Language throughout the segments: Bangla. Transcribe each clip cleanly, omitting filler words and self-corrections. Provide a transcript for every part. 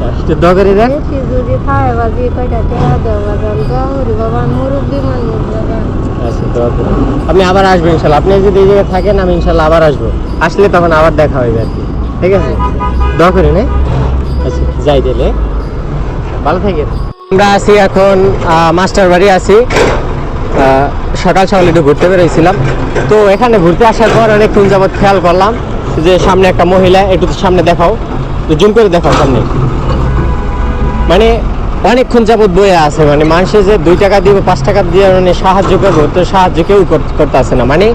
আচ্ছা একটু দোয়া করে দেন। যদি খায় বাজি কয়টা টাকা দেওয়া যান গহরি বাবা মুরব্বী মানুষ বাবা। আচ্ছা দোয়া করে আপনি আবার আসবেন ইনশাল্লাহ। আপনি যদি এই জায়গায় থাকেন আমি ইনশাল্লাহ আবার আসবো, আসলে তখন আবার দেখা হবে আর কি। ঠিক আছে দোয়া করেন। আচ্ছা যাই দিলে ভালো থাকেন। আমরা আছি এখন মাস্টার বাড়ি আছি। সকাল সকাল একটু ঘুরতে বেরোইছিলাম, তো এখানে ঘুরতে আসার পর অনেকক্ষণ যাবৎ খেয়াল করলাম যে সামনে একটা মহিলা, একটু সামনে দেখাও, তো জুম করে দেখাও সামনে, মানে অনেকক্ষণ যাবৎ বয়ে আছে, মানে মানুষের যে 2 টাকা দিব 5 টাকা দিয়ে মানে সাহায্য করবো, তো সাহায্য কেউ করতে আসে না, মানে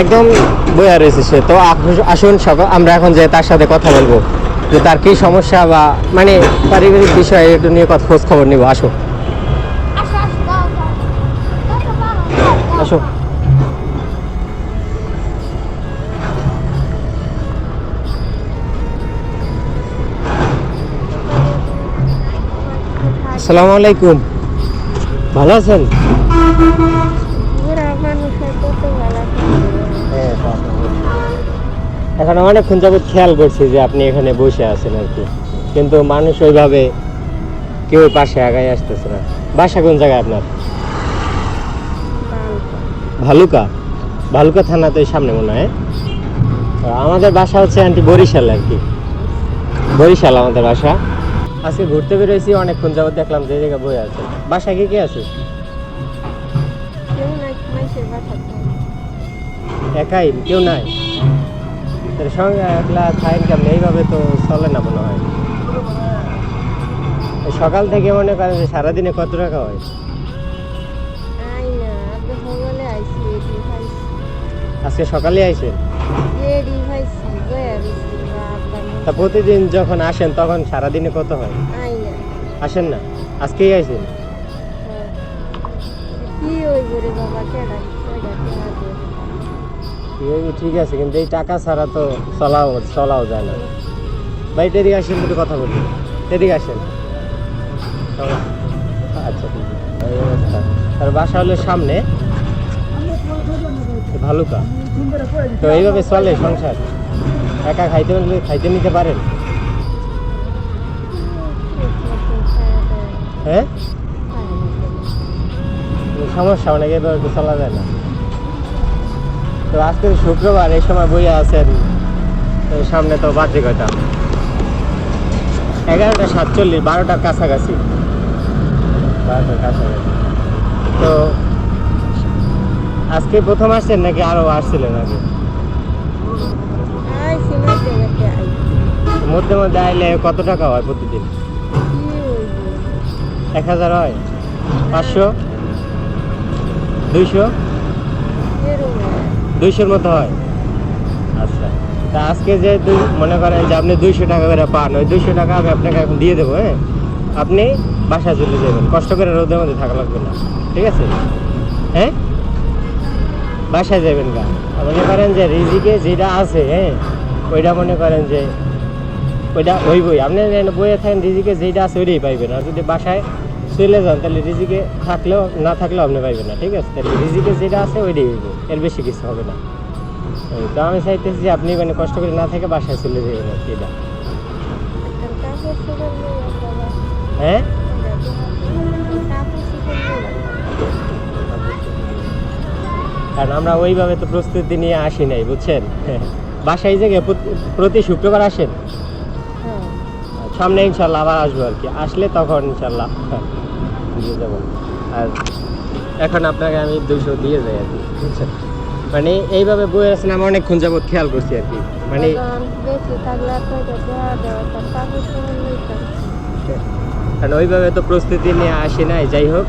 একদম বয়ে রয়েছে সে। তো আসুন আমরা এখন যে তার সাথে কথা বলবো যে তার কী সমস্যা বা মানে পারিবারিক বিষয়ে একটু নিয়ে কথা খোঁজ খবর নিব। আসো আসো। আসসালামু আলাইকুম, ভালো আছেন? এখন অনেকক্ষণ যাবত খেয়াল করছি যে আপনি এখানে বসে আছেন আর কি, কিন্তু মানুষ ওইভাবে কেউ পাশে আগায় আসতেছে না। বাসা কোন জায়গায় আপনার? ভালুকা। ভালুকা থানা তো এই সামনে মনে হয়। আমাদের বাসা হচ্ছে আন্টি বরিশাল আর কি, বরিশাল আমাদের বাসা। আজকে ঘুরতে বেরোয়েছি, অনেকক্ষণ যাবত দেখলাম যে জায়গায় বয়ে আছে। বাসায় কে কে আছে? একাই? কেউ নাই? তার সঙ্গে একলা খাইন কেমন? এইভাবে তো চলে না মনে হয়। সকাল থেকে মনে করেন যে সারাদিনে কত টাকা হয়? আজকে সকালে আইছেন? তা প্রতিদিন যখন আসেন তখন সারাদিনে কত হয়? আসেন না, আজকেই আইছেন? ঠিক আছে, কিন্তু এই টাকা ছাড়া তো চলাও যায় না। ভাই এদিকে আসেন, একটু কথা বলি। এদিকে আসেন। আচ্ছা ঠিক আছে, এই অবস্থা। তার বাসা হলো সামনে ভালুকা। তো এইভাবে চলে সংসার? একা খাইতে নিতে পারেন? হ্যাঁ, সমস্যা অনেক, এভাবে তো চলা যায় না। তো আজকে শুক্রবার, এই সময় বইয়ে আছেন, সামনে তো বাজে কয়টা? 11:47, 12টার কাছাকাছি, 12টার কাছাকাছি। তো আজকে প্রথম আসছেন নাকি আরো আসছিলেন আগে? মধ্যে মধ্যে আইলে কত টাকা হয় প্রতিদিন? 1000 হয়? 500? 200? 200-র মতো হয়। আচ্ছা, তা আজকে যে মনে করেন যে আপনি 200 টাকা করে পান, ওই 200 টাকা আমি আপনাকে এখন দিয়ে দেবো। হ্যাঁ, আপনি বাসায় চলে যাবেন, কষ্ট করে রোদের মধ্যে থাকা লাগবে না, ঠিক আছে? হ্যাঁ, বাসায় যাবেন গা। মনে করেন যে রিজিকে যেটা আছে, হ্যাঁ, ওইটা মনে করেন যে ওইটা ওই বই আপনি বইয়ে থাকেন, রিজিকে যেটা আছে ওইটাই পাইবেন। আর যদি বাসায় চলে যান তাহলে রিজিকে থাকলেও না থাকলেও আপনি পাইবেন না, ঠিক আছে? তাহলে রিজিকে যেটা আছে ওইটাই হইব, এর বেশি কিছু হবে না। তো আমি চাইতেছি যে আপনি মানে কষ্ট করে না থেকে বাসায় চলে যাবেন আর কি। এটা হ্যাঁ, কারণ আমরা ওইভাবে তো প্রস্তুতি নিয়ে আসি নাই, বুঝছেন? বাসায় যে প্রতি শুক্রবার আসেন? সামনে ইনশাল্লাহ আবার আসবো আর কি, আসলে তখন ইনশাল্লাহ দিয়ে যাবো। আর এখন আপনাকে আমি 200 দিয়ে যাই আর কি, বুঝছেন? মানে এইভাবে বই আছেন, আমি অনেকক্ষণ যাবত খেয়াল করছি আর কি, মানে কারণ ওইভাবে তো প্রস্তুতি নিয়ে আসি নাই। যাই হোক,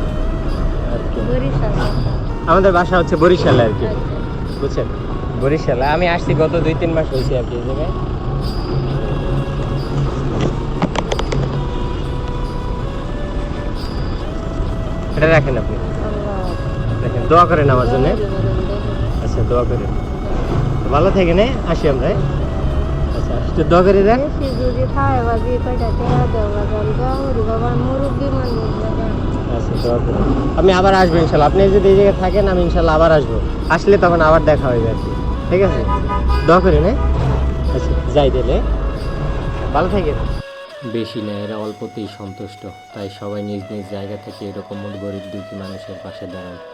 আমাদের বাসা হচ্ছে বরিশালে আর কি, বুঝছেন? বরিশালে আমি আসছি গত 2-3 মাস হয়েছে আর কি এই জায়গায়। এটা রাখেন, আপনি দেখেন, দোয়া করেন আমার জন্য। আচ্ছা দোয়া করেন, ভালো থাকেন। আসি আমরা। আচ্ছা একটু দোয়া করে দেন। আচ্ছা দোয়া করেন, আপনি আবার আসবেন ইনশাল্লাহ। আপনি যদি এই জায়গায় থাকেন আমি ইনশাল্লাহ আবার আসবো, আসলে তখন আবার দেখা হবে আর কি, ঠিক আছে? দোয়া করেন। আচ্ছা যাই দিলে, ভালো থাকেন। বেশি না, এরা অল্পতেই সন্তুষ্ট। তাই সবাই নিজ নিজ জায়গা থেকে এরকম গরিব দুঃখী মানুষের পাশে দাঁড়ান।